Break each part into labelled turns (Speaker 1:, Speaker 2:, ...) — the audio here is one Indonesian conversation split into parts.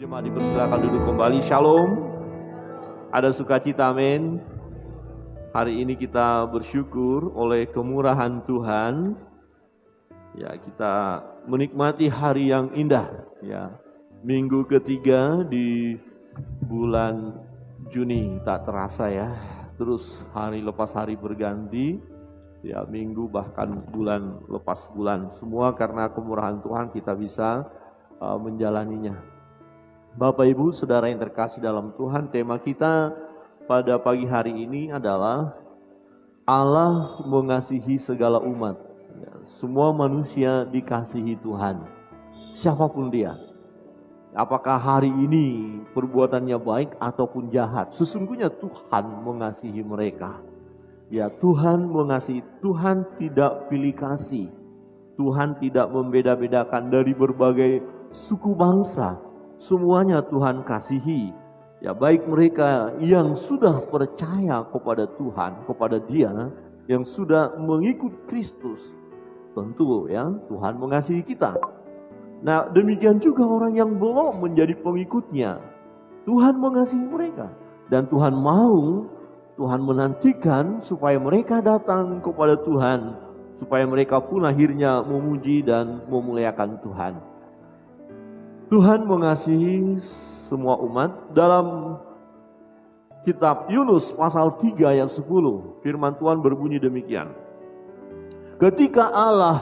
Speaker 1: Jemaat dipersilakan duduk kembali. Shalom. Ada sukacita, amin. Hari ini kita bersyukur oleh kemurahan Tuhan. Ya, kita menikmati hari yang indah. Ya, minggu ketiga di bulan Juni tak terasa ya. Terus hari lepas hari berganti. Ya, minggu bahkan bulan lepas bulan. Semua karena kemurahan Tuhan kita bisa menjalaninya. Bapak Ibu Saudara yang terkasih dalam Tuhan, tema kita pada pagi hari ini adalah Allah mengasihi segala umat. Ya, semua manusia dikasihi Tuhan, siapapun dia. Apakah hari ini perbuatannya baik ataupun jahat, sesungguhnya Tuhan mengasihi mereka. Ya, Tuhan mengasihi, Tuhan tidak pilih kasih. Tuhan tidak membeda-bedakan dari berbagai suku bangsa. Semuanya Tuhan kasihi. Ya, baik mereka yang sudah percaya kepada Tuhan, kepada Dia, yang sudah mengikut Kristus. Tentu ya, Tuhan mengasihi kita. Nah, demikian juga orang yang belum menjadi pengikutnya. Tuhan mengasihi mereka. Dan Tuhan mau, Tuhan menantikan supaya mereka datang kepada Tuhan. Supaya mereka pun akhirnya memuji dan memuliakan Tuhan. Tuhan mengasihi semua umat. Dalam kitab Yunus pasal 3 ayat 10, firman Tuhan berbunyi demikian. Ketika Allah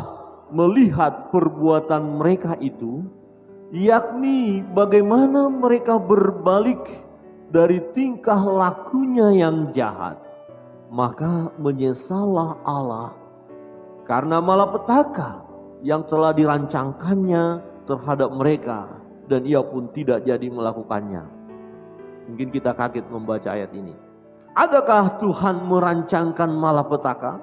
Speaker 1: melihat perbuatan mereka itu, yakni bagaimana mereka berbalik dari tingkah lakunya yang jahat, maka menyesallah Allah karena malapetaka yang telah dirancangkannya terhadap mereka, dan ia pun tidak jadi melakukannya. Mungkin kita kaget membaca ayat ini. Adakah Tuhan merancangkan malapetaka?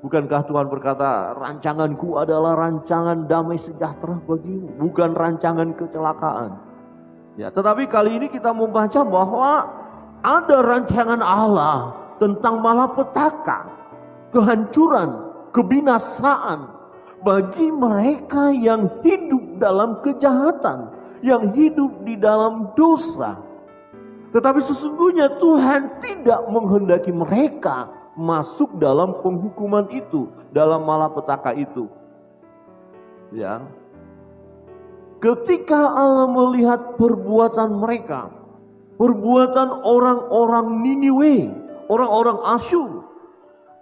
Speaker 1: Bukankah Tuhan berkata, rancanganku adalah rancangan damai sejahtera bagimu, bukan rancangan kecelakaan. Ya, tetapi kali ini kita membaca bahwa ada rancangan Allah tentang malapetaka, kehancuran, kebinasaan bagi mereka yang hidup dalam kejahatan, yang hidup di dalam dosa. Tetapi sesungguhnya Tuhan tidak menghendaki mereka masuk dalam penghukuman itu, dalam malapetaka itu. Ya. Ketika Allah melihat perbuatan mereka, perbuatan orang-orang Niniwe, orang-orang Asyur,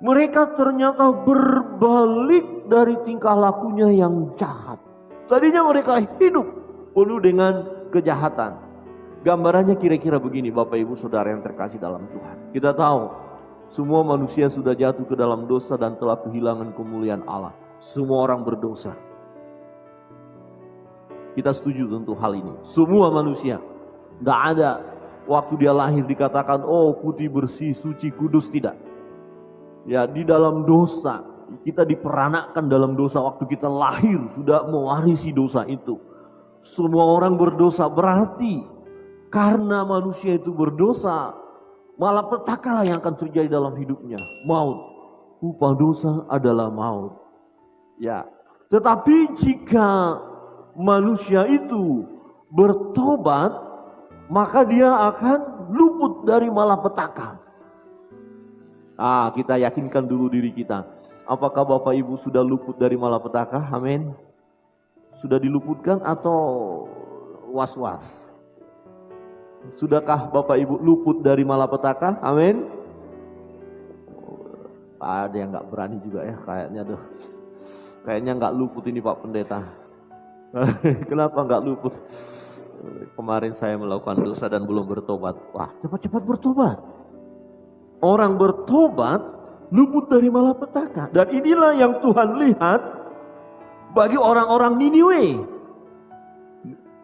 Speaker 1: mereka ternyata berbalik dari tingkah lakunya yang jahat. Tadinya mereka hidup penuh dengan kejahatan. Gambarannya kira-kira begini, Bapak Ibu Saudara yang terkasih dalam Tuhan. Kita tahu semua manusia sudah jatuh ke dalam dosa dan telah kehilangan kemuliaan Allah. Semua orang berdosa. Kita setuju tentu hal ini. Semua manusia. Tidak ada waktu dia lahir dikatakan, oh putih bersih, suci, kudus, tidak. Ya, di dalam dosa. Kita diperanakkan dalam dosa waktu kita lahir, sudah mewarisi dosa itu. Semua orang berdosa, berarti karena manusia itu berdosa, malapetakalah yang akan terjadi dalam hidupnya, maut. Upah dosa adalah maut. Ya, tetapi jika manusia itu bertobat, maka dia akan luput dari malapetaka. Kita yakinkan dulu diri kita. Apakah Bapak Ibu sudah luput dari malapetaka? Amin. Sudah diluputkan atau was-was? Sudahkah Bapak Ibu luput dari malapetaka? Amin. Ada yang gak berani juga ya kayaknya. Kayaknya gak luput ini Pak Pendeta. Kenapa gak luput? Kemarin saya melakukan dosa dan belum bertobat. Wah, cepat-cepat bertobat. Orang bertobat luput dari malapetaka. Dan inilah yang Tuhan lihat bagi orang-orang Niniwe.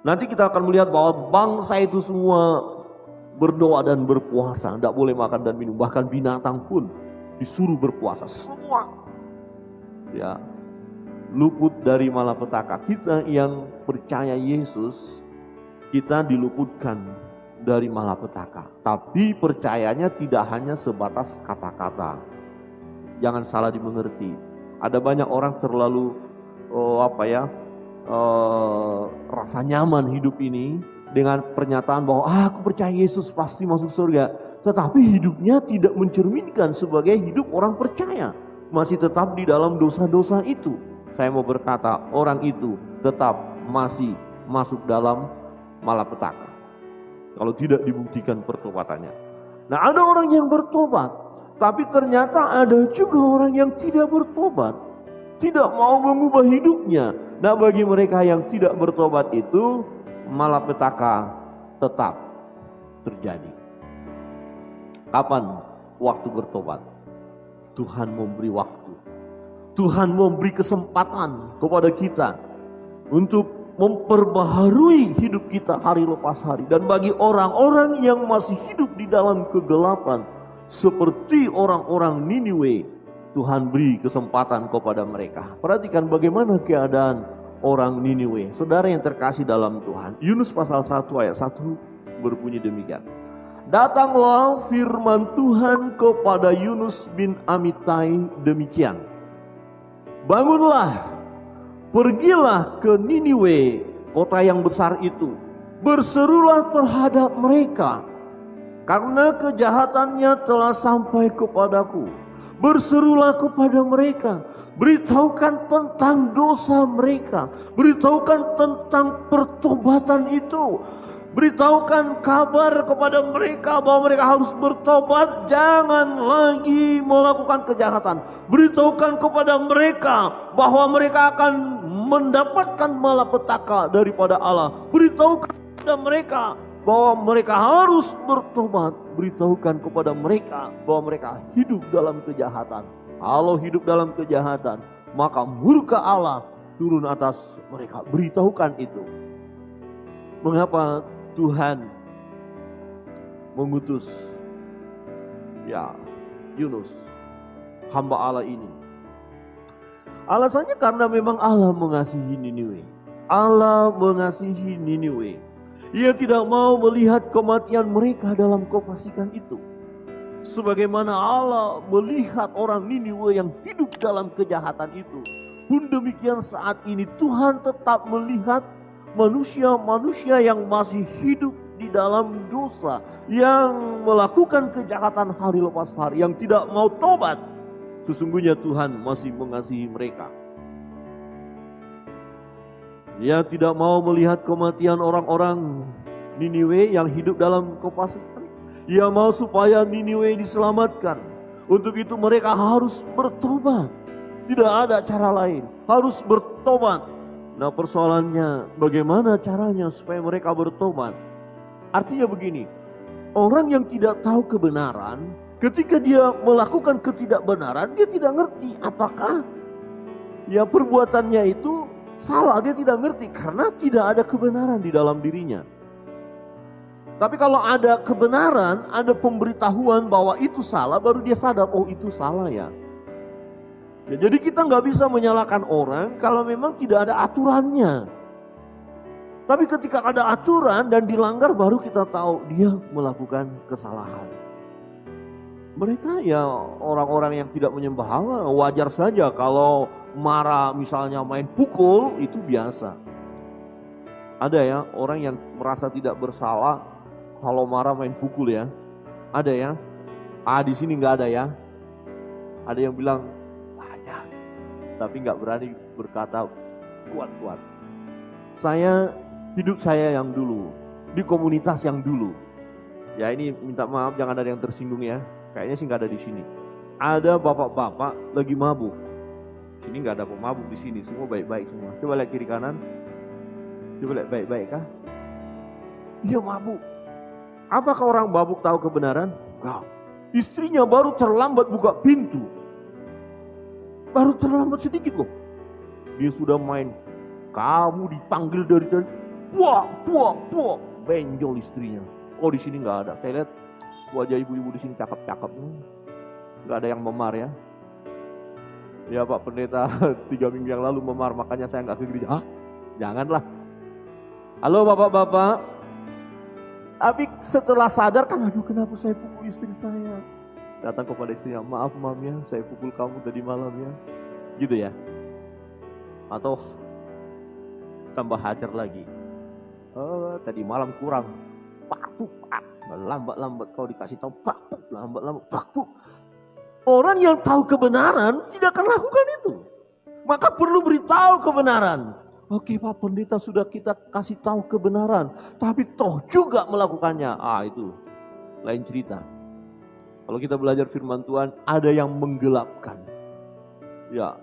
Speaker 1: Nanti kita akan melihat bahwa bangsa itu semua berdoa dan berpuasa. Tidak boleh makan dan minum. Bahkan binatang pun disuruh berpuasa. Semua. Ya, luput dari malapetaka. Kita yang percaya Yesus, kita diluputkan dari malapetaka. Tapi percayanya tidak hanya sebatas kata-kata. Jangan salah dimengerti. Ada banyak orang terlalu rasa nyaman hidup ini dengan pernyataan bahwa aku percaya Yesus pasti masuk surga. Tetapi hidupnya tidak mencerminkan sebagai hidup orang percaya. Masih tetap di dalam dosa-dosa itu. Saya mau berkata orang itu tetap masih masuk dalam malapetaka. Kalau tidak dibuktikan pertobatannya. Nah, ada orang yang bertobat. Tapi ternyata ada juga orang yang tidak bertobat. Tidak mau mengubah hidupnya. Nah, bagi mereka yang tidak bertobat itu, malapetaka tetap terjadi. Kapan waktu bertobat? Tuhan memberi waktu. Tuhan memberi kesempatan kepada kita untuk memperbaharui hidup kita hari lepas hari. Dan bagi orang-orang yang masih hidup di dalam kegelapan, seperti orang-orang Niniwe, Tuhan beri kesempatan kepada mereka. Perhatikan bagaimana keadaan orang Niniwe. Saudara yang terkasih dalam Tuhan, Yunus pasal 1 ayat 1 berbunyi demikian. Datanglah firman Tuhan kepada Yunus bin Amittai demikian. Bangunlah, pergilah ke Niniwe, kota yang besar itu. Berserulah terhadap mereka, karena kejahatannya telah sampai kepadaku. Berserulah kepada mereka, beritahukan tentang dosa mereka, beritahukan tentang pertobatan itu, beritahukan kabar kepada mereka bahwa mereka harus bertobat, jangan lagi melakukan kejahatan. Beritahukan kepada mereka bahwa mereka akan mendapatkan malapetaka daripada Allah. Beritahukan kepada mereka bahwa mereka harus bertobat. Beritahukan kepada mereka bahwa mereka hidup dalam kejahatan. Kalau hidup dalam kejahatan, maka murka Allah turun atas mereka. Beritahukan itu. Mengapa Tuhan mengutus Yunus, hamba Allah ini? Alasannya karena memang Allah mengasihi Niniwe. Allah mengasihi Niniwe. Ia tidak mau melihat kematian mereka dalam kefasikan itu. Sebagaimana Allah melihat orang Niniwe yang hidup dalam kejahatan itu. Pun demikian saat ini Tuhan tetap melihat manusia-manusia yang masih hidup di dalam dosa. Yang melakukan kejahatan hari lepas hari. Yang tidak mau tobat. Sesungguhnya Tuhan masih mengasihi mereka. Dia tidak mau melihat kematian orang-orang Niniwe yang hidup dalam kefasikan. Ia mau supaya Niniwe diselamatkan. Untuk itu mereka harus bertobat. Tidak ada cara lain. Harus bertobat. Nah, persoalannya bagaimana caranya supaya mereka bertobat? Artinya begini. Orang yang tidak tahu kebenaran, ketika dia melakukan ketidakbenaran, dia tidak ngerti apakah perbuatannya itu salah. Dia tidak ngerti karena tidak ada kebenaran di dalam dirinya. Tapi kalau ada kebenaran, ada pemberitahuan bahwa itu salah, baru dia sadar, oh itu salah ya. Jadi kita nggak bisa menyalahkan orang kalau memang tidak ada aturannya. Tapi ketika ada aturan dan dilanggar, baru kita tahu dia melakukan kesalahan. Mereka orang-orang yang tidak menyembah Allah, wajar saja kalau marah misalnya main pukul, itu biasa. Ada orang yang merasa tidak bersalah kalau marah main pukul ya. Ada di sini nggak ada ya. Ada yang bilang banyak, tapi nggak berani berkata kuat-kuat. Hidup saya yang dulu, di komunitas yang dulu. Ya ini minta maaf jangan ada yang tersinggung ya. Kayaknya sih nggak ada di sini. Ada bapak-bapak lagi mabuk. Sini nggak ada pemabuk di sini, semua baik-baik semua. Coba lihat kiri kanan. Coba lihat baik-baik kah? Dia mabuk. Apakah orang mabuk tahu kebenaran? Enggak. Istrinya baru terlambat buka pintu. Baru terlambat sedikit loh. Dia sudah main. Kamu dipanggil dari tadi. Puak. Benjol istrinya. Oh di sini nggak ada. Saya lihat wajah ibu-ibu di sini cakep-cakep. Nggak ada yang memar ya. Ya Pak Pendeta 3 minggu yang lalu memar, makanya saya nggak ke gereja. Janganlah. Halo bapak-bapak. Tapi setelah sadar kan, aduh kenapa saya pukul istri saya. Datang kepada istrinya, maaf mam ya, saya pukul kamu tadi malam ya. Gitu ya. Atau tambah hajar lagi. Tadi malam kurang, pak, lambat-lambat kau dikasih tahu, pak, lambat-lambat, pak. Orang yang tahu kebenaran tidak akan lakukan itu. Maka perlu beritahu kebenaran. Oke Pak Pendeta, sudah kita kasih tahu kebenaran, tapi toh juga melakukannya. Itu lain cerita. Kalau kita belajar firman Tuhan, ada yang menggelapkan. Ya,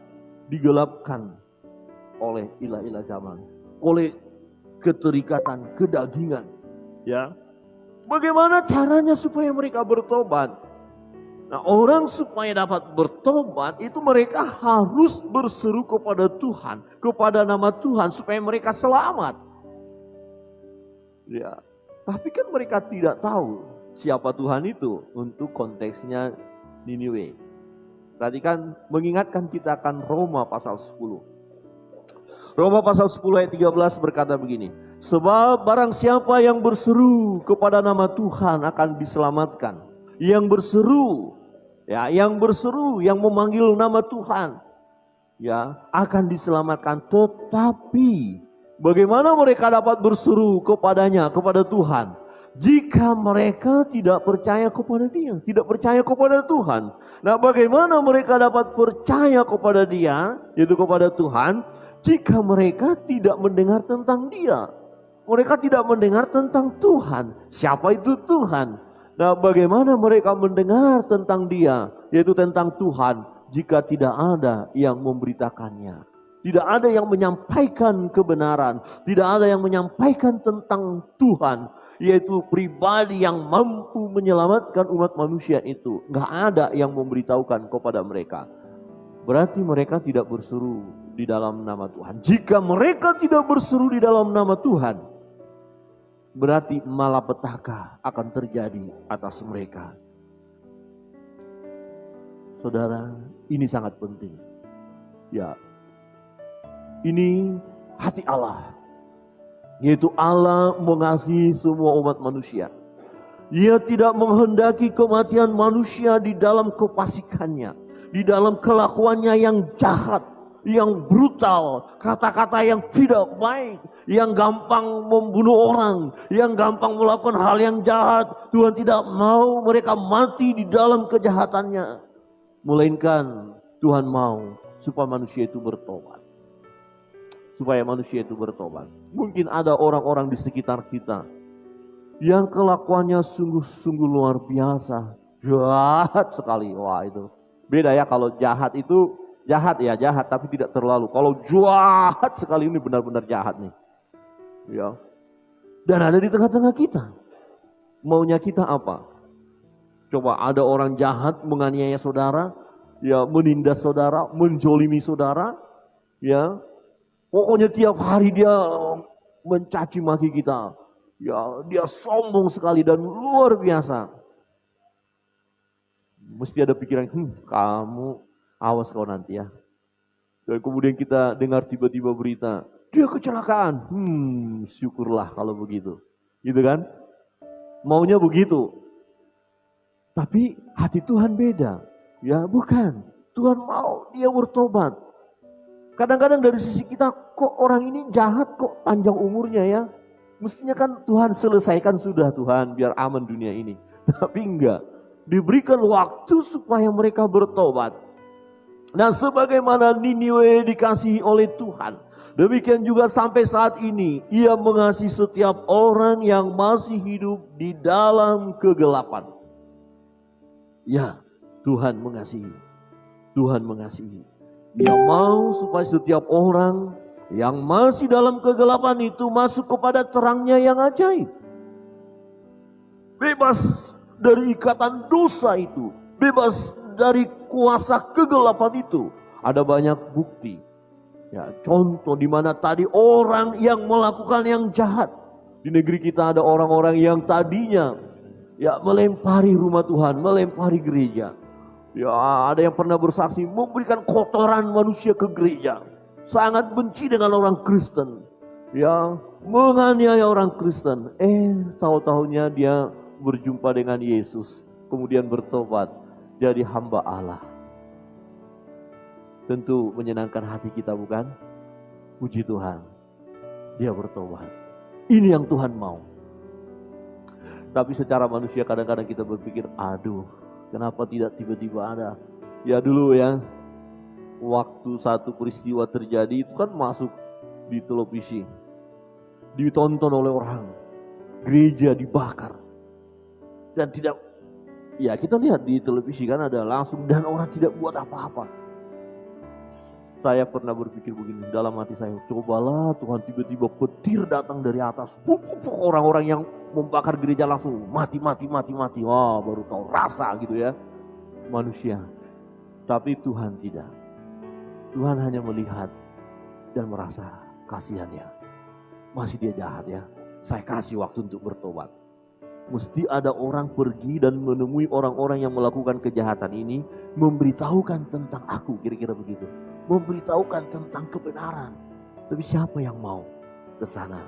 Speaker 1: digelapkan oleh ilah-ilah zaman, oleh keterikatan, kedagingan. Ya, bagaimana caranya supaya mereka bertobat? Nah, orang supaya dapat bertobat itu mereka harus berseru kepada Tuhan, kepada nama Tuhan supaya mereka selamat. Ya, tapi kan mereka tidak tahu siapa Tuhan itu untuk konteksnya Niniwe. Tadi kan mengingatkan kita akan Roma pasal 10. Roma pasal 10 ayat 13 berkata begini. Sebab barang siapa yang berseru kepada nama Tuhan akan diselamatkan. Yang berseru, yang memanggil nama Tuhan, akan diselamatkan. Tetapi bagaimana mereka dapat berseru kepadanya, kepada Tuhan, jika mereka tidak percaya kepada Dia, tidak percaya kepada Tuhan? Nah, bagaimana mereka dapat percaya kepada Dia, yaitu kepada Tuhan, jika mereka tidak mendengar tentang Dia? Mereka tidak mendengar tentang Tuhan. Siapa itu Tuhan? Nah, bagaimana mereka mendengar tentang Dia, yaitu tentang Tuhan, jika tidak ada yang memberitakannya? Tidak ada yang menyampaikan kebenaran, tidak ada yang menyampaikan tentang Tuhan, yaitu pribadi yang mampu menyelamatkan umat manusia itu. Gak ada yang memberitahukan kepada mereka. Berarti mereka tidak berseru di dalam nama Tuhan. Jika mereka tidak berseru di dalam nama Tuhan, berarti malapetaka akan terjadi atas mereka. Saudara, ini sangat penting. Ya, ini hati Allah. Yaitu Allah mengasihi semua umat manusia. Ia tidak menghendaki kematian manusia di dalam kefasikannya, di dalam kelakuannya yang jahat, yang brutal, kata-kata yang tidak baik, yang gampang membunuh orang, yang gampang melakukan hal yang jahat. Tuhan tidak mau mereka mati di dalam kejahatannya, melainkan Tuhan mau supaya manusia itu bertobat. Supaya manusia itu bertobat. Mungkin ada orang-orang di sekitar kita yang kelakuannya sungguh-sungguh luar biasa, jahat sekali. Wah, itu beda ya, kalau jahat itu jahat ya, jahat tapi tidak terlalu. Kalau jahat sekali, ini benar-benar jahat nih. Ya. Dan ada di tengah-tengah kita. Maunya kita apa? Coba ada orang jahat menganiaya saudara, ya, menindas saudara, menjolimi saudara, ya. Pokoknya tiap hari dia mencaci maki kita. Ya, dia sombong sekali dan luar biasa. Mesti ada pikiran, kamu awas kau nanti ya. Dan kemudian kita dengar tiba-tiba berita, dia kecelakaan. Syukurlah kalau begitu. Gitu kan? Maunya begitu. Tapi hati Tuhan beda. Ya, bukan. Tuhan mau dia bertobat. Kadang-kadang dari sisi kita, kok orang ini jahat, kok panjang umurnya ya. Mestinya kan Tuhan selesaikan sudah, Tuhan, biar aman dunia ini. Tapi enggak. Diberikan waktu supaya mereka bertobat. Nah, sebagaimana Niniwe dikasihi oleh Tuhan, demikian juga sampai saat ini Ia mengasihi setiap orang yang masih hidup di dalam kegelapan. Ya, Tuhan mengasihi. Tuhan mengasihi. Dia mau supaya setiap orang yang masih dalam kegelapan itu masuk kepada terangnya yang ajaib. Bebas dari ikatan dosa itu. Bebas dari kuasa kegelapan itu. Ada banyak bukti. Ya, contoh di mana tadi orang yang melakukan yang jahat. Di negeri kita ada orang-orang yang tadinya ya melempari rumah Tuhan, melempari gereja. Ya, ada yang pernah bersaksi memberikan kotoran manusia ke gereja. Sangat benci dengan orang Kristen. Ya, menganiaya orang Kristen. Tahu-tahunya dia berjumpa dengan Yesus. Kemudian bertobat. Jadi hamba Allah. Tentu menyenangkan hati kita, bukan? Puji Tuhan. Dia bertobat. Ini yang Tuhan mau. Tapi secara manusia kadang-kadang kita berpikir, aduh, kenapa tidak tiba-tiba ada? Ya dulu ya, waktu satu peristiwa terjadi itu kan masuk di televisi, ditonton oleh orang, gereja dibakar. Dan tidak, ya kita lihat di televisi kan ada langsung dan orang tidak buat apa-apa. Saya pernah berpikir begini dalam hati saya, cobalah Tuhan tiba-tiba petir datang dari atas, orang-orang yang membakar gereja langsung mati. Wah, baru tahu rasa gitu ya manusia. Tapi Tuhan tidak. Tuhan hanya melihat dan merasa kasihannya. Masih dia jahat ya. Saya kasih waktu untuk bertobat. Mesti ada orang pergi dan menemui orang-orang yang melakukan kejahatan ini, memberitahukan tentang aku, kira-kira begitu. Memberitahukan tentang kebenaran. Tapi siapa yang mau ke sana?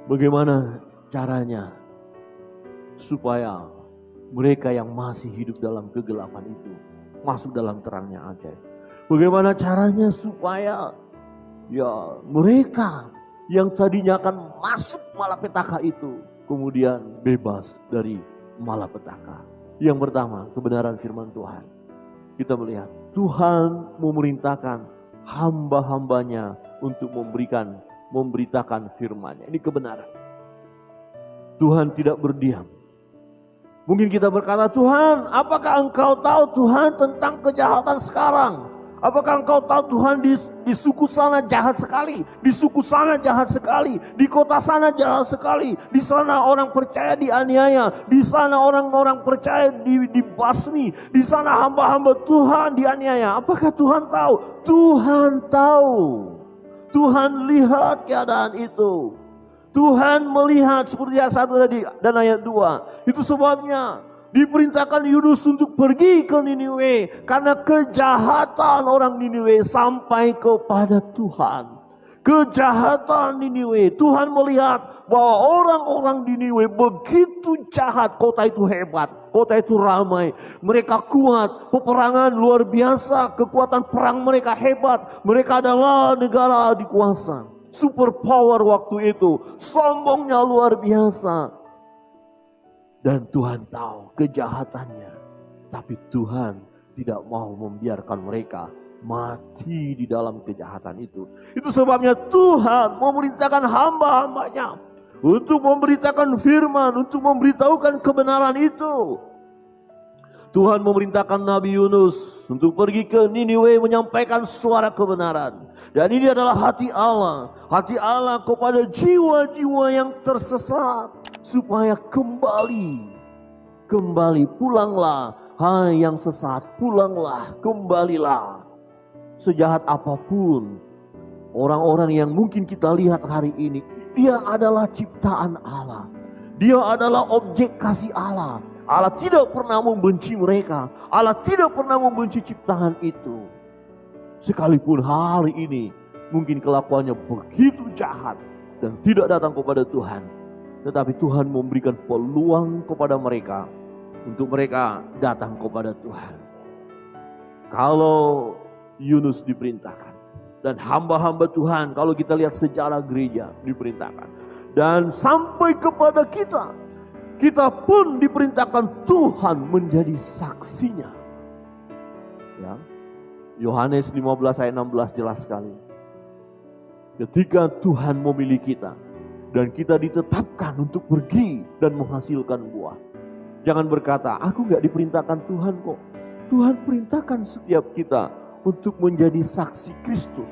Speaker 1: Bagaimana caranya supaya mereka yang masih hidup dalam kegelapan itu masuk dalam terangnya ajaib? Bagaimana caranya supaya ya mereka yang tadinya akan masuk malapetaka itu kemudian bebas dari malapetaka? Yang pertama, kebenaran firman Tuhan. Kita melihat Tuhan memerintahkan hamba-hambanya untuk memberitakan firman-Nya. Ini kebenaran. Tuhan tidak berdiam. Mungkin kita berkata, Tuhan, apakah Engkau tahu Tuhan tentang kejahatan sekarang? Apakah Engkau tahu Tuhan di suku sana jahat sekali, di suku sana jahat sekali, di kota sana jahat sekali, di sana orang percaya dianiaya, di sana orang-orang percaya dibasmi, di sana hamba-hamba Tuhan dianiaya. Apakah Tuhan tahu? Tuhan tahu. Tuhan lihat keadaan itu. Tuhan melihat seperti ayat 1 tadi dan ayat 2. Itu sebabnya diperintahkan Yunus untuk pergi ke Niniwe karena kejahatan orang Niniwe sampai kepada Tuhan. Kejahatan Niniwe, Tuhan melihat bahwa orang-orang Niniwe begitu jahat. Kota itu hebat, kota itu ramai, mereka kuat, peperangan luar biasa, kekuatan perang mereka hebat. Mereka adalah negara dikuasa, super power waktu itu, sombongnya luar biasa. Dan Tuhan tahu kejahatannya. Tapi Tuhan tidak mau membiarkan mereka mati di dalam kejahatan itu. Itu sebabnya Tuhan memerintahkan hamba-hambanya untuk memberitakan firman, untuk memberitahukan kebenaran itu. Tuhan memerintahkan Nabi Yunus untuk pergi ke Niniwe menyampaikan suara kebenaran. Dan ini adalah hati Allah. Hati Allah kepada jiwa-jiwa yang tersesat. Supaya kembali, pulanglah. Hai yang sesat, pulanglah, kembalilah. Sejahat apapun orang-orang yang mungkin kita lihat hari ini, dia adalah ciptaan Allah. Dia adalah objek kasih Allah. Allah tidak pernah membenci mereka. Allah tidak pernah membenci ciptaan itu. Sekalipun hari ini mungkin kelakuannya begitu jahat dan tidak datang kepada Tuhan. Tetapi Tuhan memberikan peluang kepada mereka untuk mereka datang kepada Tuhan. Kalau Yunus diperintahkan dan hamba-hamba Tuhan, kalau kita lihat sejarah gereja diperintahkan. Dan sampai kepada kita, kita pun diperintahkan Tuhan menjadi saksinya. Ya. Yohanes 15 ayat 16 jelas sekali. Ketika Tuhan memilih kita, dan kita ditetapkan untuk pergi dan menghasilkan buah. Jangan berkata, aku gak diperintahkan Tuhan kok. Tuhan perintahkan setiap kita untuk menjadi saksi Kristus.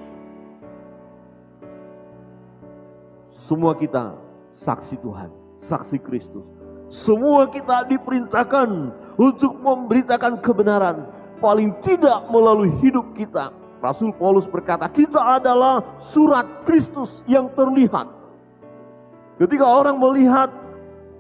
Speaker 1: Semua kita saksi Tuhan, saksi Kristus. Semua kita diperintahkan untuk memberitakan kebenaran. Paling tidak melalui hidup kita. Rasul Paulus berkata, kita adalah surat Kristus yang terlihat. Ketika orang melihat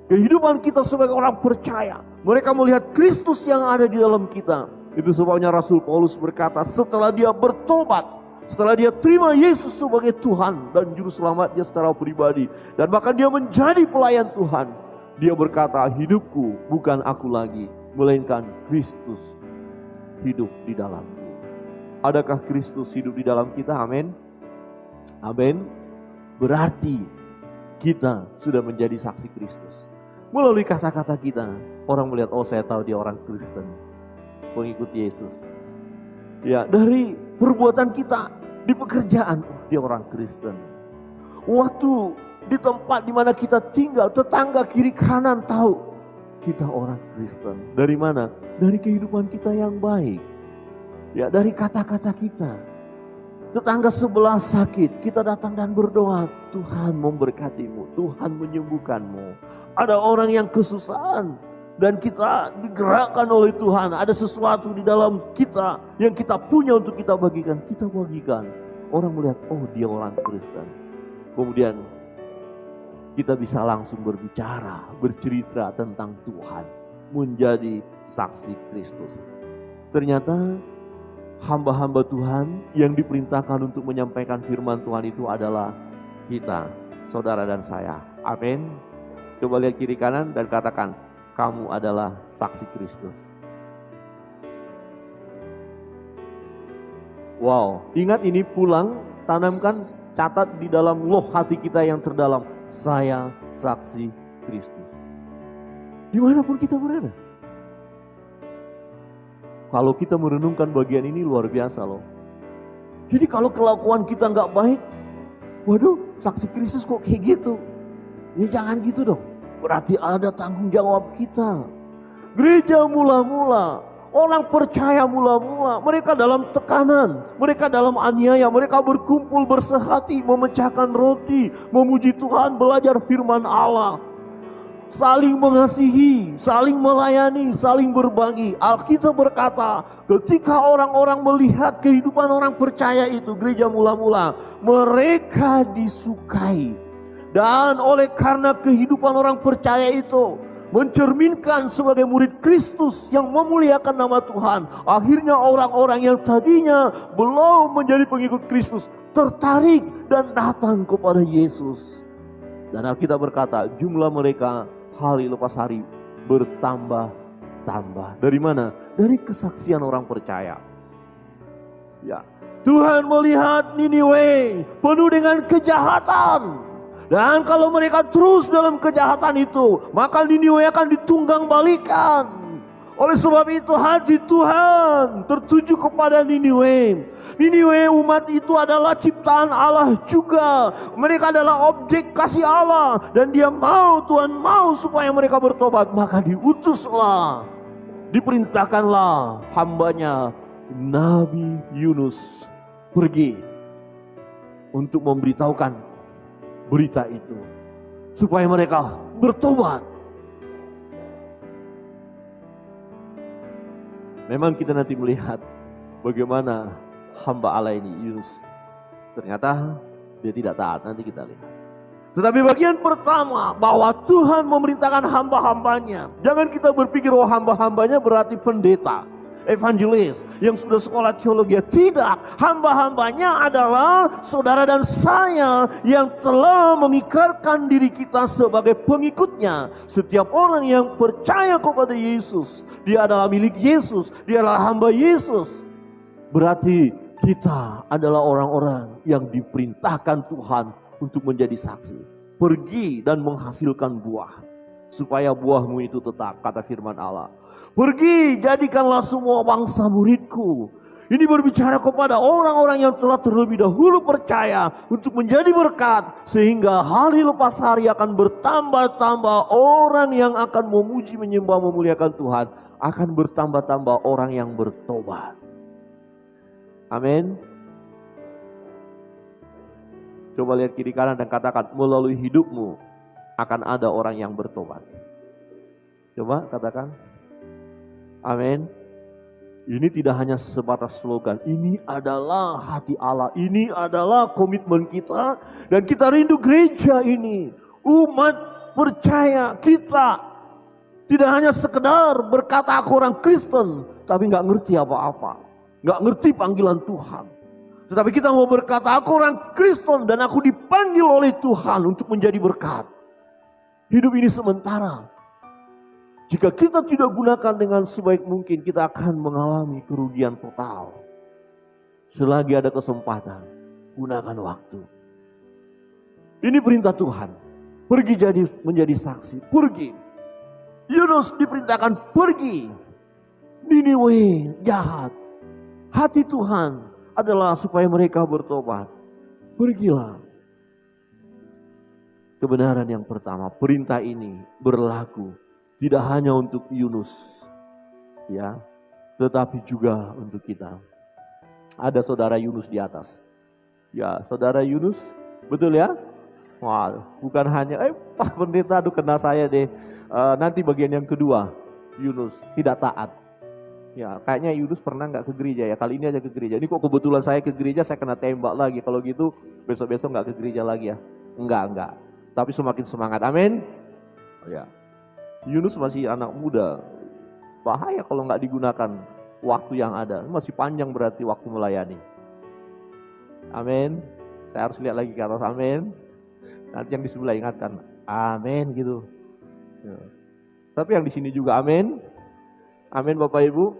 Speaker 1: kehidupan kita sebagai orang percaya, mereka melihat Kristus yang ada di dalam kita. Itu sebabnya Rasul Paulus berkata, setelah dia bertobat, setelah dia terima Yesus sebagai Tuhan dan Juru Selamatnya secara pribadi, dan bahkan dia menjadi pelayan Tuhan, dia berkata, hidupku bukan aku lagi, melainkan Kristus hidup di dalamku. Adakah Kristus hidup di dalam kita? Amin. Amin. berarti kita sudah menjadi saksi Kristus. Melalui kata-kata kita, orang melihat, oh saya tahu dia orang Kristen, pengikut Yesus. Ya, dari perbuatan kita, di pekerjaan, oh dia orang Kristen. Waktu di tempat di mana kita tinggal, tetangga kiri kanan tahu kita orang Kristen. Dari mana? Dari kehidupan kita yang baik. Ya, dari kata-kata kita. Tetangga sebelah sakit, kita datang dan berdoa, Tuhan memberkatimu, Tuhan menyembuhkanmu. Ada orang yang kesusahan dan kita digerakkan oleh Tuhan. Ada sesuatu di dalam kita yang kita punya untuk kita bagikan. Kita bagikan. Orang melihat, oh dia orang Kristen. Kemudian kita bisa langsung berbicara, bercerita tentang Tuhan. Menjadi saksi Kristus. Ternyata hamba-hamba Tuhan yang diperintahkan untuk menyampaikan firman Tuhan itu adalah kita, saudara dan saya. Amin. Coba lihat kiri kanan dan katakan, kamu adalah saksi Kristus. Wow, ingat ini, pulang, tanamkan, catat di dalam loh hati kita yang terdalam. Saya saksi Kristus. Dimanapun kita berada. Kalau kita merenungkan bagian ini luar biasa loh. Jadi kalau kelakuan kita nggak baik, waduh, saksi Kristus kok kayak gitu? Ya jangan gitu dong. Berarti ada tanggung jawab kita. Gereja mula-mula, orang percaya mula-mula, mereka dalam tekanan, mereka dalam aniaya, mereka berkumpul bersehati, memecahkan roti, memuji Tuhan, belajar firman Allah. Saling mengasihi, saling melayani, saling berbagi. Alkitab berkata, ketika orang-orang melihat kehidupan orang percaya itu, gereja mula-mula, mereka disukai. Dan oleh karena kehidupan orang percaya itu, mencerminkan sebagai murid Kristus yang memuliakan nama Tuhan. Akhirnya orang-orang yang tadinya belum menjadi pengikut Kristus, tertarik dan datang kepada Yesus. Dan Alkitab berkata, jumlah mereka hari lepas hari bertambah-tambah. Dari mana? Dari kesaksian orang percaya. Ya, Tuhan melihat Niniwe penuh dengan kejahatan. Dan kalau mereka terus dalam kejahatan itu, maka Niniwe akan ditunggang balikan. Oleh sebab itu hati Tuhan tertuju kepada Niniwe. Niniwe umat itu adalah ciptaan Allah juga. Mereka adalah objek kasih Allah. Dan dia mau, Tuhan mau supaya mereka bertobat. Maka diutuslah, diperintahkanlah hambanya Nabi Yunus pergi untuk memberitahukan berita itu. Supaya mereka bertobat. Memang kita nanti melihat bagaimana hamba Allah ini Yunus. Ternyata dia tidak taat, nanti kita lihat. Tetapi bagian pertama bahwa Tuhan memerintahkan hamba-hambanya. Jangan kita berpikir oh hamba-hambanya berarti pendeta, evangelis yang sudah sekolah teologi. Tidak, hamba-hambanya adalah saudara dan saya yang telah mengikrarkan diri kita sebagai pengikutnya. Setiap orang yang percaya kepada Yesus, dia adalah milik Yesus, dia adalah hamba Yesus. Berarti kita adalah orang-orang yang diperintahkan Tuhan untuk menjadi saksi. Pergi dan menghasilkan buah, supaya buahmu itu tetap, kata firman Allah. Pergi, jadikanlah semua bangsa muridku. Ini berbicara kepada orang-orang yang telah terlebih dahulu percaya untuk menjadi berkat. Sehingga hari lepas hari akan bertambah-tambah orang yang akan memuji, menyembah, memuliakan Tuhan. Akan bertambah-tambah orang yang bertobat. Amin. Coba lihat kiri kanan dan katakan, melalui hidupmu akan ada orang yang bertobat. Coba katakan. Amin. Ini tidak hanya sebatas slogan. Ini adalah hati Allah. Ini adalah komitmen kita. Dan kita rindu gereja ini. Umat percaya kita. Tidak hanya sekedar berkata aku orang Kristen. Tapi gak ngerti apa-apa. Gak ngerti panggilan Tuhan. Tetapi kita mau berkata aku orang Kristen. Dan aku dipanggil oleh Tuhan untuk menjadi berkat. Hidup ini sementara. Jika kita tidak gunakan dengan sebaik mungkin, kita akan mengalami kerugian total. Selagi ada kesempatan, gunakan waktu. Ini perintah Tuhan. Pergi menjadi saksi. Pergi. Yunus diperintahkan pergi. Niniwe jahat. Hati Tuhan adalah supaya mereka bertobat. Pergilah. Kebenaran yang pertama, perintah ini berlaku tidak hanya untuk Yunus, ya, tetapi juga untuk kita. Ada saudara Yunus di atas. Ya, saudara Yunus, betul ya? Wah, bukan hanya, Pak Pendeta, aduh kena saya deh. Nanti bagian yang kedua, Yunus tidak taat. Ya, kayaknya Yunus pernah nggak ke gereja ya. Kali ini aja ke gereja. Ini kok kebetulan saya ke gereja, saya kena tembak lagi. Kalau gitu, besok-besok nggak ke gereja lagi ya. Enggak. Tapi semakin semangat, amin. Ya, Yunus masih anak muda. Bahaya kalau nggak digunakan waktu yang ada. Masih panjang berarti waktu melayani. Amin. Saya harus lihat lagi ke atas, amin. Nanti yang di sebelah ingatkan, amin gitu. Ya. Tapi yang di sini juga amin. Amin Bapak Ibu.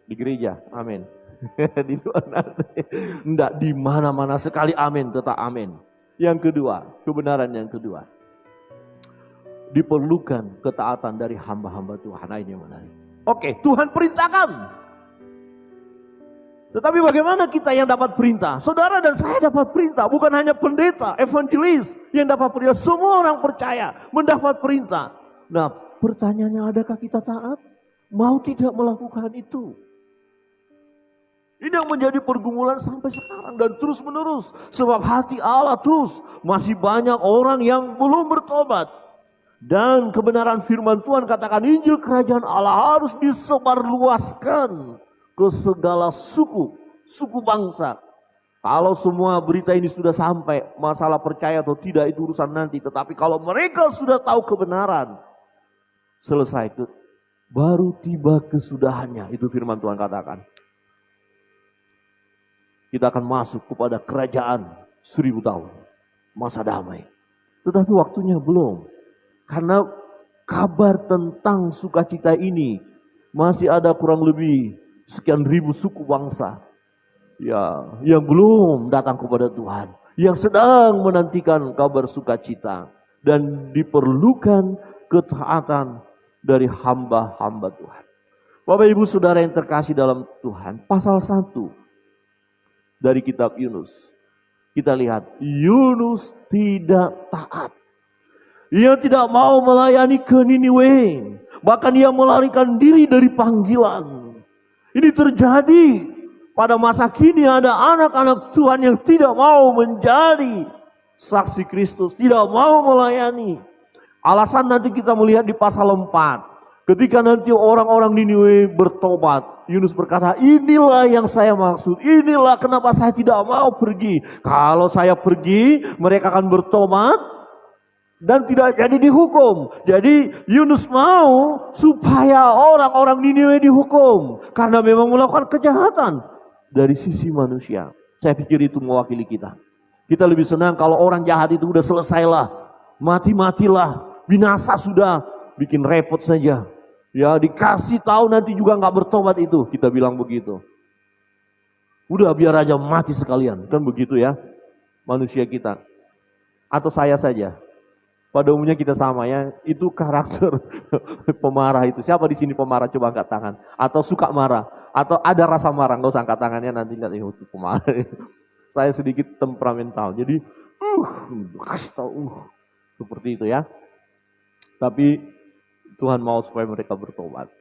Speaker 1: Di gereja, amin. Di luar nanti. Enggak, di mana-mana sekali amin, tetap amin. Yang kedua, kebenaran yang kedua. Diperlukan ketaatan dari hamba-hamba Tuhan. Nah, ini yang menarik. Oke, Tuhan perintahkan. Tetapi bagaimana kita yang dapat perintah? Saudara dan saya dapat perintah. Bukan hanya pendeta, evangelis yang dapat perintah. Semua orang percaya mendapat perintah. Nah, pertanyaannya, adakah kita taat? Mau tidak melakukan itu? Ini yang menjadi pergumulan sampai sekarang dan terus menerus. Sebab hati Allah terus masih banyak orang yang belum bertobat. Dan kebenaran firman Tuhan katakan Injil Kerajaan Allah harus disebarluaskan ke segala suku bangsa. Kalau semua berita ini sudah sampai, masalah percaya atau tidak itu urusan nanti. Tetapi kalau mereka sudah tahu kebenaran, selesai itu. Baru tiba kesudahannya, itu firman Tuhan katakan. Kita akan masuk kepada kerajaan 1000 tahun, masa damai. Tetapi waktunya belum. Karena kabar tentang sukacita ini masih ada kurang lebih sekian ribu suku bangsa. Ya, yang belum datang kepada Tuhan. Yang sedang menantikan kabar sukacita. Dan diperlukan ketaatan dari hamba-hamba Tuhan. Bapak Ibu Saudara yang terkasih dalam Tuhan, pasal 1 dari kitab Yunus. Kita lihat, Yunus tidak taat. Ia tidak mau melayani ke Niniwe. Bahkan ia melarikan diri dari panggilan. Ini terjadi pada masa kini, ada anak-anak Tuhan yang tidak mau menjadi saksi Kristus. Tidak mau melayani. Alasan nanti kita melihat di pasal 4. Ketika nanti orang-orang Niniwe bertobat, Yunus berkata, inilah yang saya maksud. Inilah kenapa saya tidak mau pergi. Kalau saya pergi, mereka akan bertobat dan tidak jadi dihukum. Jadi Yunus mau supaya orang-orang Niniwe dihukum. Karena memang melakukan kejahatan dari sisi manusia. Saya pikir itu mewakili kita. Kita lebih senang kalau orang jahat itu udah selesailah. Mati-matilah. Binasa sudah, bikin repot saja. Ya, dikasih tahu nanti juga nggak bertobat itu, kita bilang begitu. Udah biar aja mati sekalian, kan begitu ya manusia kita. Atau saya saja. Pada umumnya kita sama ya, itu karakter pemarah itu. Siapa di sini pemarah, coba angkat tangan. Atau suka marah, atau ada rasa marah, nggak usah angkat tangannya, nanti lihat itu pemarah. Saya sedikit temperamental, jadi kasih tahu seperti itu ya. Tapi Tuhan mau supaya mereka bertobat.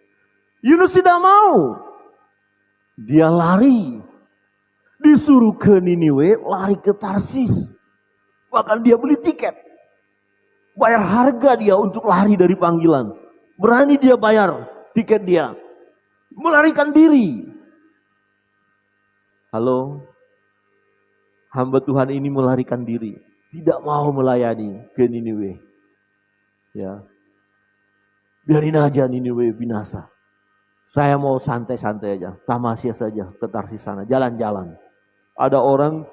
Speaker 1: Yunus tidak mau. Dia lari. Disuruh ke Niniwe, lari ke Tarsis. Bahkan dia beli tiket. Bayar harga dia untuk lari dari panggilan. Berani dia bayar tiket dia. Melarikan diri. Halo. Hamba Tuhan ini melarikan diri. Tidak mau melayani ke Niniwe. Ya, biarin aja Niniwe binasa. Saya mau santai-santai aja, tamasya saja ke Tarsis sana, jalan-jalan. Ada orang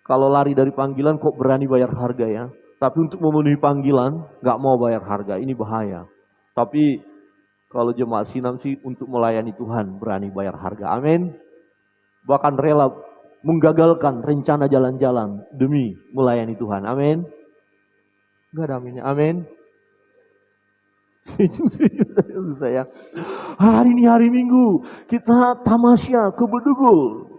Speaker 1: kalau lari dari panggilan kok berani bayar harga ya. Tapi untuk memenuhi panggilan nggak mau bayar harga, ini bahaya. Tapi kalau jemaat Sinam sih untuk melayani Tuhan berani bayar harga, amin. Bahkan rela menggagalkan rencana jalan-jalan demi melayani Tuhan, amin. Enggak ada aminnya. Amin. Setuju saya. Hari ini hari Minggu kita tamasya ke Bedugul.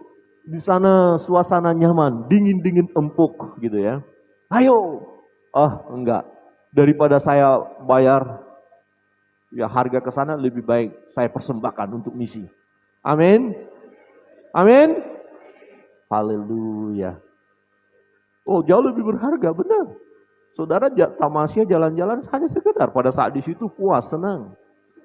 Speaker 1: Di sana suasana nyaman, dingin-dingin empuk gitu ya. Ayo. Enggak. Daripada saya bayar ya harga ke sana, lebih baik saya persembahkan untuk misi. Amin. Amin. Haleluya. Oh, jauh lebih berharga, benar. Saudara tamasya jalan-jalan hanya sekedar pada saat di situ puas, senang.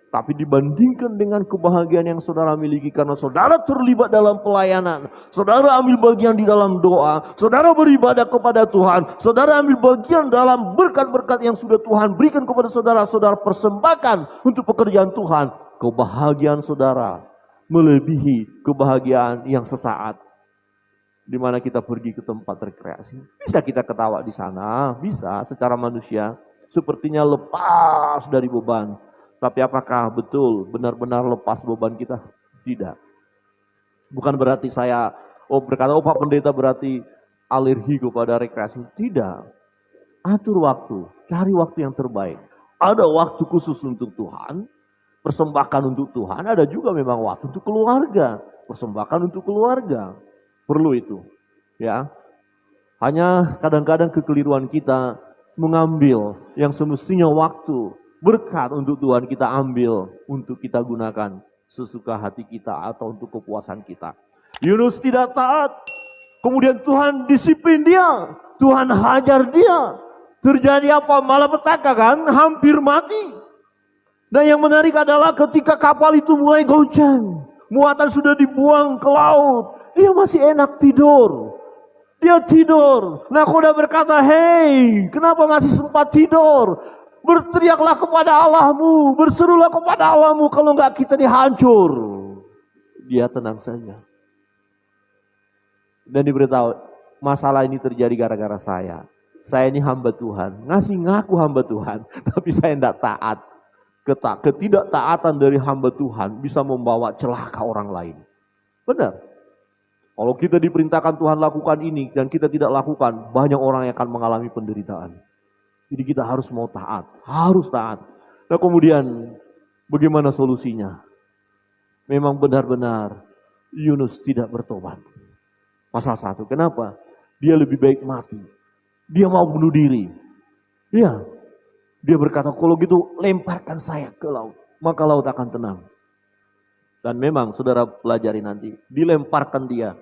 Speaker 1: Tapi dibandingkan dengan kebahagiaan yang saudara miliki karena saudara terlibat dalam pelayanan, saudara ambil bagian di dalam doa, saudara beribadah kepada Tuhan, saudara ambil bagian dalam berkat-berkat yang sudah Tuhan berikan kepada saudara, saudara persembahkan untuk pekerjaan Tuhan. Kebahagiaan saudara melebihi kebahagiaan yang sesaat. Di mana kita pergi ke tempat rekreasi. Bisa kita ketawa di sana, bisa secara manusia. Sepertinya lepas dari beban. Tapi apakah betul benar-benar lepas beban kita? Tidak. Bukan berarti saya berkata, Pak Pendeta berarti alergi kepada rekreasi. Tidak. Atur waktu, cari waktu yang terbaik. Ada waktu khusus untuk Tuhan, persembahkan untuk Tuhan. Ada juga memang waktu untuk keluarga, persembahkan untuk keluarga. Perlu itu, ya. Hanya kadang-kadang kekeliruan kita mengambil yang semestinya waktu, berkat untuk Tuhan kita ambil untuk kita gunakan sesuka hati kita atau untuk kepuasan kita. Yunus tidak taat, kemudian Tuhan disiplin dia, Tuhan hajar dia. Terjadi apa? Malapetaka kan, hampir mati. Dan yang menarik adalah ketika kapal itu mulai goncang, muatan sudah dibuang ke laut. Dia masih enak tidur. Dia tidur. Nakhoda berkata, hei, kenapa masih sempat tidur? Berteriaklah kepada Allahmu, berserulah kepada Allahmu, kalau enggak kita dihancur. Dia tenang saja. Dan diberitahu, masalah ini terjadi gara-gara saya. Saya ini hamba Tuhan, ngaku hamba Tuhan, tapi saya tidak taat. Ketidaktaatan dari hamba Tuhan bisa membawa celaka orang lain. Benar. Kalau kita diperintahkan Tuhan lakukan ini dan kita tidak lakukan, banyak orang yang akan mengalami penderitaan. Jadi kita harus mau taat, harus taat. Nah kemudian bagaimana solusinya? Memang benar-benar Yunus tidak bertobat. Masalah satu, kenapa? Dia lebih baik mati. Dia mau bunuh diri. Iya. Dia berkata, kalau gitu lemparkan saya ke laut, maka laut akan tenang. Dan memang saudara pelajari nanti, dilemparkan dia.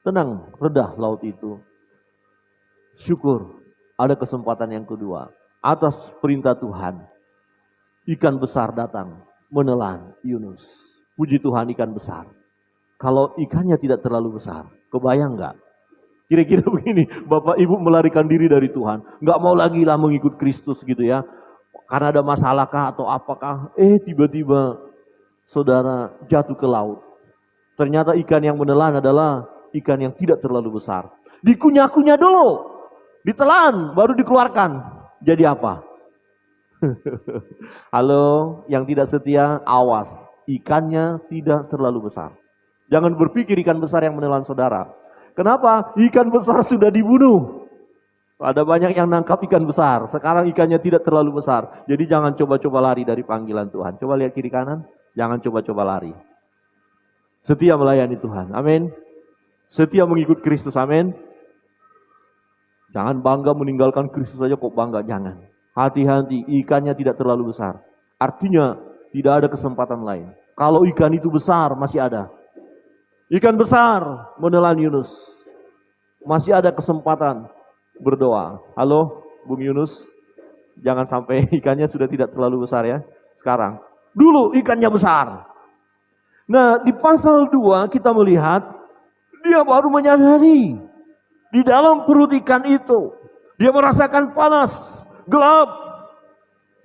Speaker 1: Tenang, redah laut itu. Syukur, ada kesempatan yang kedua. Atas perintah Tuhan, ikan besar datang menelan Yunus. Puji Tuhan, ikan besar. Kalau ikannya tidak terlalu besar, kebayang enggak? Kira-kira begini, Bapak Ibu melarikan diri dari Tuhan. Enggak mau lagi lah mengikut Kristus gitu ya. Karena ada masalah kah atau apakah? Tiba-tiba saudara jatuh ke laut. Ternyata ikan yang menelan adalah ikan yang tidak terlalu besar. Dikunyah-kunyah dulu. Ditelan, baru dikeluarkan. Jadi apa? Halo, yang tidak setia, awas. Ikannya tidak terlalu besar. Jangan berpikir ikan besar yang menelan saudara. Kenapa? Ikan besar sudah dibunuh. Ada banyak yang nangkap ikan besar. Sekarang ikannya tidak terlalu besar. Jadi jangan coba-coba lari dari panggilan Tuhan. Coba lihat kiri kanan. Jangan coba-coba lari. Setia melayani Tuhan. Amin. Setia mengikut Kristus. Amin. Jangan bangga meninggalkan Kristus saja kok bangga. Jangan. Hati-hati. Ikannya tidak terlalu besar. Artinya tidak ada kesempatan lain. Kalau ikan itu besar masih ada. Ikan besar menelan Yunus. Masih ada kesempatan berdoa. Halo Bung Yunus. Jangan sampai ikannya sudah tidak terlalu besar ya. Sekarang. Dulu ikannya besar. Nah di pasal 2 kita melihat dia baru menyadari di dalam perut ikan itu dia merasakan panas, gelap.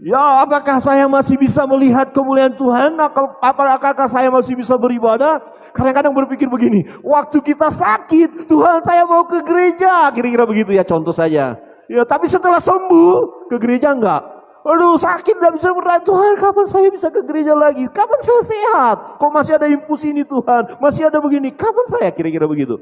Speaker 1: Ya apakah saya masih bisa melihat kemuliaan Tuhan? Apakah saya masih bisa beribadah? Kadang-kadang berpikir begini, waktu kita sakit Tuhan saya mau ke gereja. Kira-kira begitu ya contoh saja. Ya tapi setelah sembuh ke gereja enggak. Aduh sakit gak bisa berdoa, Tuhan kapan saya bisa ke gereja lagi? Kapan saya sehat? Kok masih ada impuls ini Tuhan? Masih ada begini, kapan saya? Kira-kira begitu.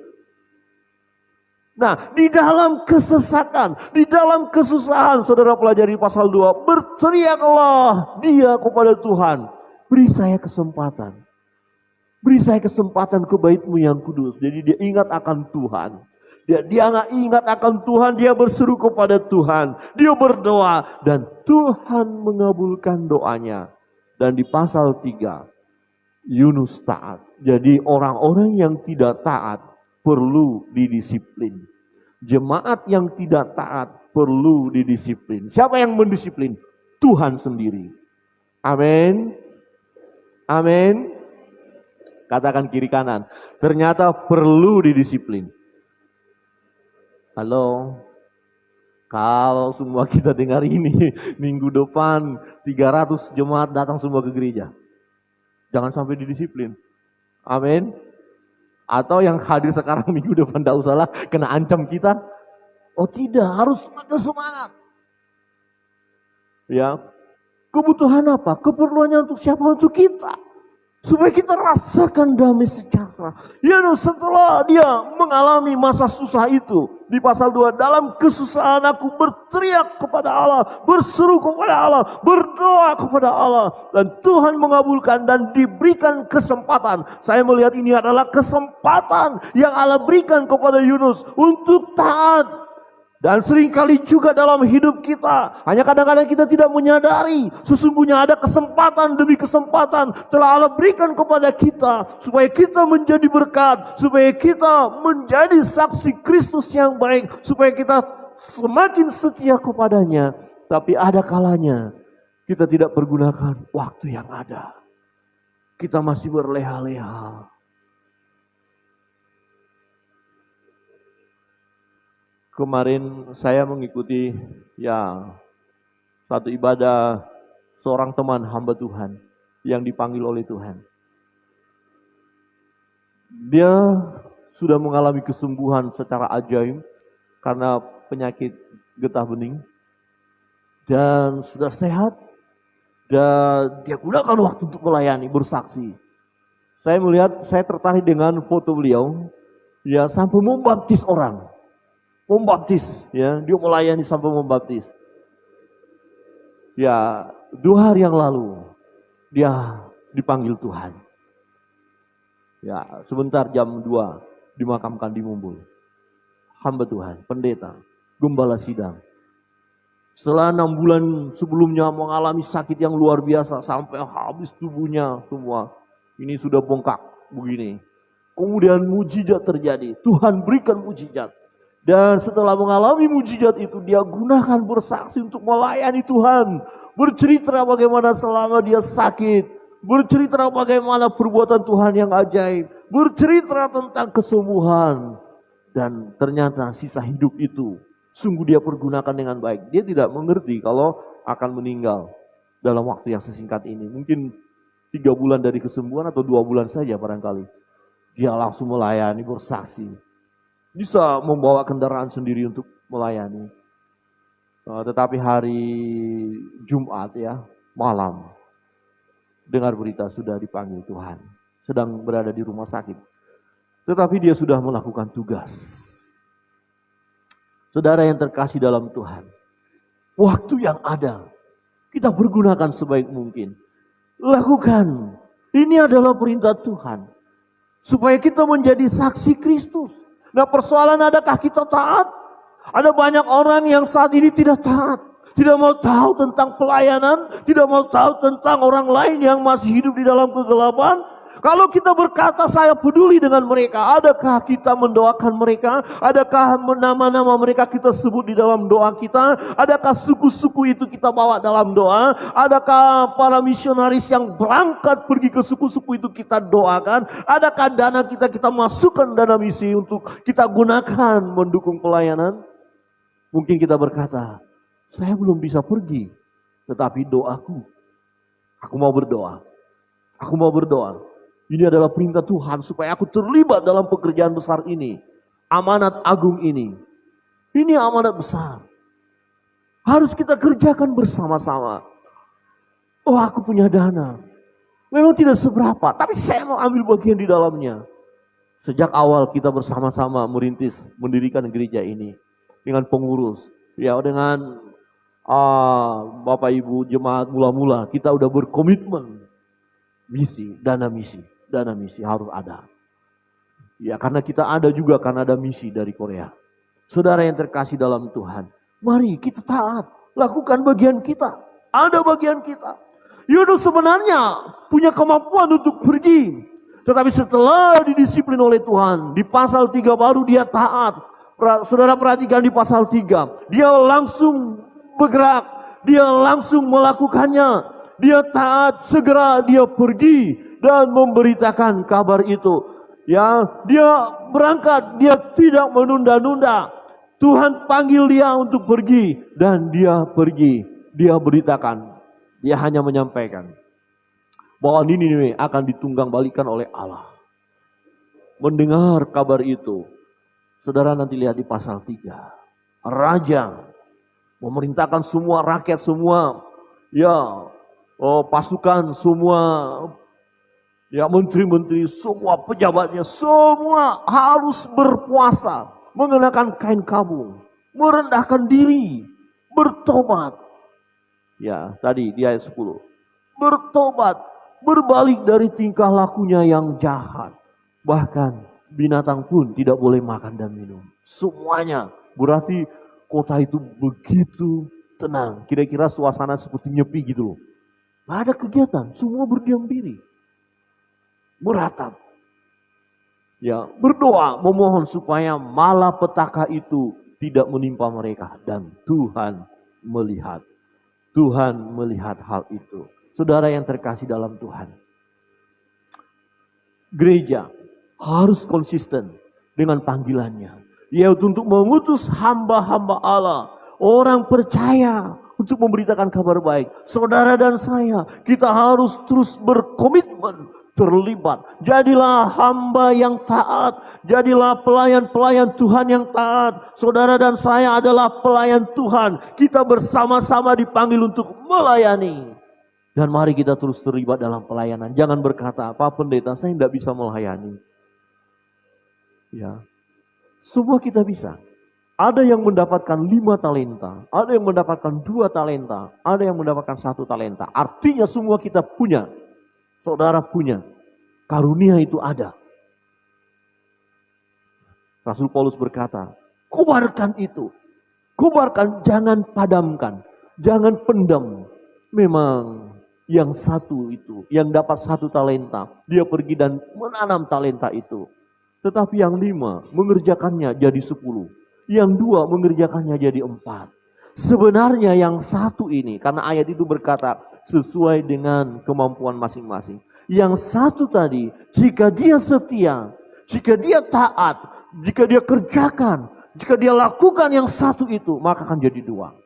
Speaker 1: Nah, di dalam kesesakan, di dalam kesusahan, saudara pelajari pasal 2, berteriaklah dia kepada Tuhan, beri saya kesempatan. Beri saya kesempatan ke bait-Mu yang kudus. Jadi dia ingat akan Tuhan. Dia nggak ingat akan Tuhan, dia berseru kepada Tuhan. Dia berdoa dan Tuhan mengabulkan doanya. Dan di pasal 3, Yunus taat. Jadi orang-orang yang tidak taat perlu didisiplin. Jemaat yang tidak taat perlu didisiplin. Siapa yang mendisiplin? Tuhan sendiri. Amin. Amin. Katakan kiri kanan. Ternyata perlu didisiplin. Halo. Kalau semua kita dengar ini, minggu depan 300 jemaat datang semua ke gereja. Jangan sampai didisiplin. Amin. Atau yang hadir sekarang minggu depan tidak usahlah kena ancam kita. Oh tidak, harus semangat. Ya. Kebutuhan apa? Keperluannya untuk siapa? Untuk kita. Supaya kita rasakan damai sejahtera. Ya, setelah dia mengalami masa susah itu. Di pasal 2, dalam kesusahan aku berteriak kepada Allah. Berseru kepada Allah. Berdoa kepada Allah. Dan Tuhan mengabulkan dan diberikan kesempatan. Saya melihat ini adalah kesempatan yang Allah berikan kepada Yunus untuk taat. Dan seringkali juga dalam hidup kita, hanya kadang-kadang kita tidak menyadari, sesungguhnya ada kesempatan demi kesempatan telah Allah berikan kepada kita, supaya kita menjadi berkat, supaya kita menjadi saksi Kristus yang baik, supaya kita semakin setia kepadanya. Tapi ada kalanya kita tidak pergunakan waktu yang ada. Kita masih berleha-leha. Kemarin saya mengikuti satu ibadah seorang teman hamba Tuhan yang dipanggil oleh Tuhan. Dia sudah mengalami kesembuhan secara ajaib karena penyakit getah bening dan sudah sehat dan dia gunakan waktu untuk melayani, bersaksi. Saya tertarik dengan foto beliau, sampai membaptis orang. Membaptis, dia melayani sampai membaptis. 2 hari yang lalu dia dipanggil Tuhan. Sebentar jam 2 dimakamkan di Mumbul. Hamba Tuhan, pendeta, gembala sidang. Setelah 6 bulan sebelumnya mengalami sakit yang luar biasa sampai habis tubuhnya semua. Ini sudah bengkak begini. Kemudian mujizat terjadi. Tuhan berikan mujizat. Dan setelah mengalami mujizat itu, dia gunakan bersaksi untuk melayani Tuhan. Bercerita bagaimana selama dia sakit. Bercerita bagaimana perbuatan Tuhan yang ajaib. Bercerita tentang kesembuhan. Dan ternyata sisa hidup itu sungguh dia pergunakan dengan baik. Dia tidak mengerti kalau akan meninggal dalam waktu yang sesingkat ini. Mungkin 3 bulan dari kesembuhan atau 2 bulan saja barangkali. Dia langsung melayani, bersaksi. Bisa membawa kendaraan sendiri untuk melayani. Tetapi hari Jumat malam, dengar berita sudah dipanggil Tuhan. Sedang berada di rumah sakit. Tetapi dia sudah melakukan tugas. Saudara yang terkasih dalam Tuhan. Waktu yang ada, kita pergunakan sebaik mungkin. Lakukan. Ini adalah perintah Tuhan. Supaya kita menjadi saksi Kristus. Nah, persoalan adakah kita taat? Ada banyak orang yang saat ini tidak taat. Tidak mau tahu tentang pelayanan. Tidak mau tahu tentang orang lain yang masih hidup di dalam kegelapan. Kalau kita berkata saya peduli dengan mereka, adakah kita mendoakan mereka? Adakah nama-nama mereka kita sebut di dalam doa kita? Adakah suku-suku itu kita bawa dalam doa? Adakah para misionaris yang berangkat pergi ke suku-suku itu kita doakan? Adakah dana kita masukkan dana misi untuk kita gunakan mendukung pelayanan? Mungkin kita berkata, saya belum bisa pergi, tetapi doaku, aku mau berdoa. Aku mau berdoa. Ini adalah perintah Tuhan supaya aku terlibat dalam pekerjaan besar ini. Amanat agung ini. Ini amanat besar. Harus kita kerjakan bersama-sama. Oh, aku punya dana. Memang tidak seberapa, tapi saya mau ambil bagian di dalamnya. Sejak awal kita bersama-sama mendirikan gereja ini dengan pengurus, ya dengan Bapak Ibu jemaat mula-mula, kita udah berkomitmen dana misi harus ada. Ya karena kita ada juga karena ada misi dari Korea. Saudara yang terkasih dalam Tuhan, mari kita taat, lakukan bagian kita. Ada bagian kita. Yudus sebenarnya punya kemampuan untuk pergi. Tetapi setelah didisiplin oleh Tuhan, di pasal 3 baru dia taat. Saudara perhatikan di pasal 3, dia langsung bergerak, dia langsung melakukannya. Dia taat, segera dia pergi dan memberitakan kabar itu. Ya, dia berangkat, dia tidak menunda-nunda. Tuhan panggil dia untuk pergi dan dia pergi. Dia beritakan, dia hanya menyampaikan bahwa Niniwe akan ditunggang balikan oleh Allah. Mendengar kabar itu, saudara nanti lihat di pasal 3. Raja memerintahkan semua rakyat, semua pasukan, semua menteri-menteri, semua pejabatnya, semua harus berpuasa, mengenakan kain kabung, merendahkan diri, bertobat. Ya, tadi di ayat 10. Bertobat, berbalik dari tingkah lakunya yang jahat. Bahkan binatang pun tidak boleh makan dan minum. Semuanya. Berarti kota itu begitu tenang. Kira-kira suasana seperti nyepi gitu loh. Gak ada kegiatan, semua berdiam diri. Meratap. Ya, berdoa, memohon supaya malapetaka itu tidak menimpa mereka. Dan Tuhan melihat. Tuhan melihat hal itu. Saudara yang terkasih dalam Tuhan. Gereja harus konsisten dengan panggilannya. Yaitu untuk mengutus hamba-hamba Allah. Orang percaya untuk memberitakan kabar baik. Saudara dan saya, kita harus terus berkomitmen. Terlibat. Jadilah hamba yang taat. Jadilah pelayan-pelayan Tuhan yang taat. Saudara dan saya adalah pelayan Tuhan. Kita bersama-sama dipanggil untuk melayani. Dan mari kita terus terlibat dalam pelayanan. Jangan berkata, Pak Pendeta, saya tidak bisa melayani. Ya, semua kita bisa. Ada yang mendapatkan 5 talenta. Ada yang mendapatkan 2 talenta. Ada yang mendapatkan 1 talenta. Artinya semua kita punya. Saudara punya, karunia itu ada. Rasul Paulus berkata, kobarkan itu. Kobarkan, jangan padamkan. Jangan pendam. Memang yang satu itu, yang dapat 1 talenta, dia pergi dan menanam talenta itu. Tetapi yang 5 mengerjakannya jadi 10. Yang 2 mengerjakannya jadi 4. Sebenarnya yang 1 ini, karena ayat itu berkata, sesuai dengan kemampuan masing-masing. Yang 1 tadi, jika dia setia, jika dia taat, jika dia kerjakan, jika dia lakukan yang 1 itu, maka akan jadi 2.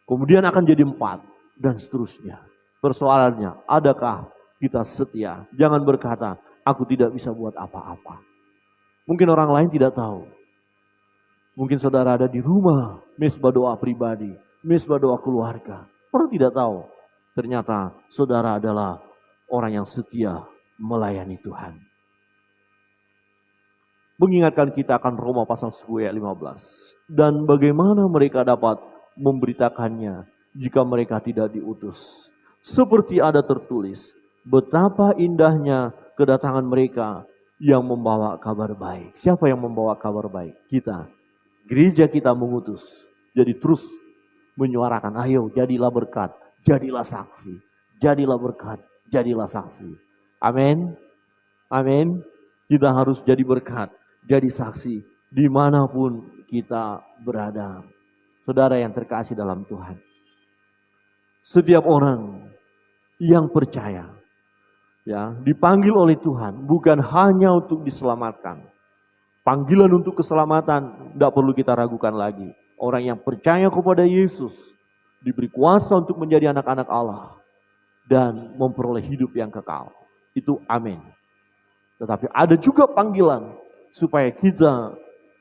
Speaker 1: Kemudian akan jadi 4 dan seterusnya. Persoalannya, adakah kita setia? Jangan berkata, aku tidak bisa buat apa-apa. Mungkin orang lain tidak tahu. Mungkin saudara ada di rumah, mesbah doa pribadi, mesbah doa keluarga. Orang tidak tahu. Ternyata saudara adalah orang yang setia melayani Tuhan. Mengingatkan kita akan Roma pasal 10 ayat 15. Dan bagaimana mereka dapat memberitakannya jika mereka tidak diutus. Seperti ada tertulis, betapa indahnya kedatangan mereka yang membawa kabar baik. Siapa yang membawa kabar baik? Kita. Gereja kita mengutus. Jadi terus menyuarakan, ayo jadilah berkat. Jadilah saksi, jadilah berkat, jadilah saksi. Amin, amin. Kita harus jadi berkat, jadi saksi dimanapun kita berada. Saudara yang terkasih dalam Tuhan. Setiap orang yang percaya, ya, dipanggil oleh Tuhan bukan hanya untuk diselamatkan. Panggilan untuk keselamatan tidak perlu kita ragukan lagi. Orang yang percaya kepada Yesus diberi kuasa untuk menjadi anak-anak Allah dan memperoleh hidup yang kekal. Itu amin. Tetapi ada juga panggilan supaya kita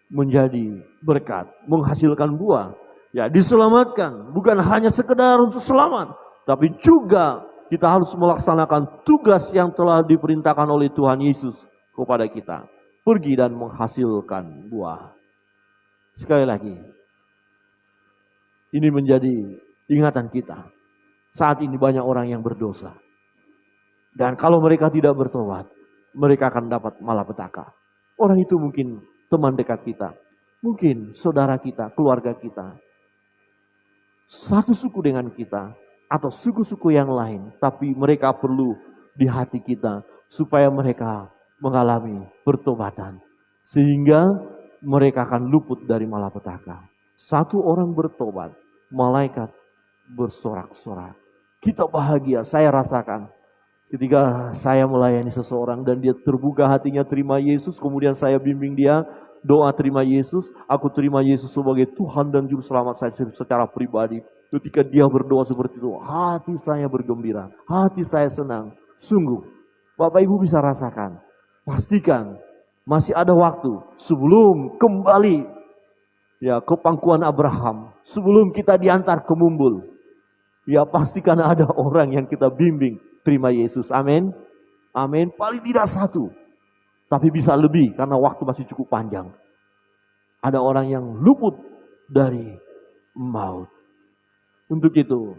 Speaker 1: menjadi berkat, menghasilkan buah. Ya, diselamatkan bukan hanya sekedar untuk selamat, tapi juga kita harus melaksanakan tugas yang telah diperintahkan oleh Tuhan Yesus kepada kita. pergi dan menghasilkan buah. Sekali lagi, ini menjadi ingatan kita. Saat ini banyak orang yang berdosa. Dan kalau mereka tidak bertobat, mereka akan dapat malapetaka. Orang itu mungkin teman dekat kita, mungkin saudara kita, keluarga kita, satu suku dengan kita, atau suku-suku yang lain. Tapi mereka perlu di hati kita, supaya mereka mengalami pertobatan. Sehingga mereka akan luput dari malapetaka. Satu orang bertobat, malaikat bersorak-sorak. Kita bahagia, saya rasakan. Ketika saya melayani seseorang dan dia terbuka hatinya terima Yesus, kemudian saya bimbing dia, doa terima Yesus, aku terima Yesus sebagai Tuhan dan Juru Selamat saya secara pribadi. Ketika dia berdoa seperti itu, hati saya bergembira, hati saya senang. Sungguh, Bapak Ibu bisa rasakan, pastikan masih ada waktu sebelum kembali ya ke pangkuan Abraham, sebelum kita diantar ke Mumbul. Ya pastikan ada orang yang kita bimbing terima Yesus, amin. Amin, paling tidak satu. Tapi bisa lebih karena waktu masih cukup panjang. Ada orang yang luput dari maut. Untuk itu,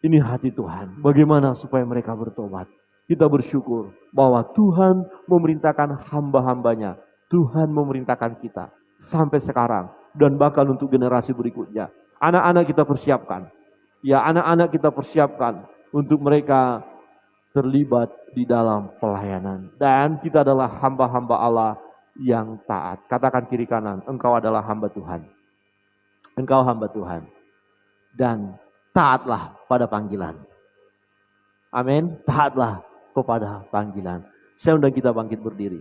Speaker 1: ini hati Tuhan. Bagaimana supaya mereka bertobat? Kita bersyukur bahwa Tuhan memerintahkan hamba-hambanya. Tuhan memerintahkan kita sampai sekarang. Dan bahkan untuk generasi berikutnya. Anak-anak kita persiapkan. Ya, anak-anak kita persiapkan untuk mereka terlibat di dalam pelayanan. Dan kita adalah hamba-hamba Allah yang taat. Katakan kiri kanan, engkau adalah hamba Tuhan. Engkau hamba Tuhan. Dan taatlah pada panggilan. Amin. Taatlah kepada panggilan. Saya undang kita bangkit berdiri.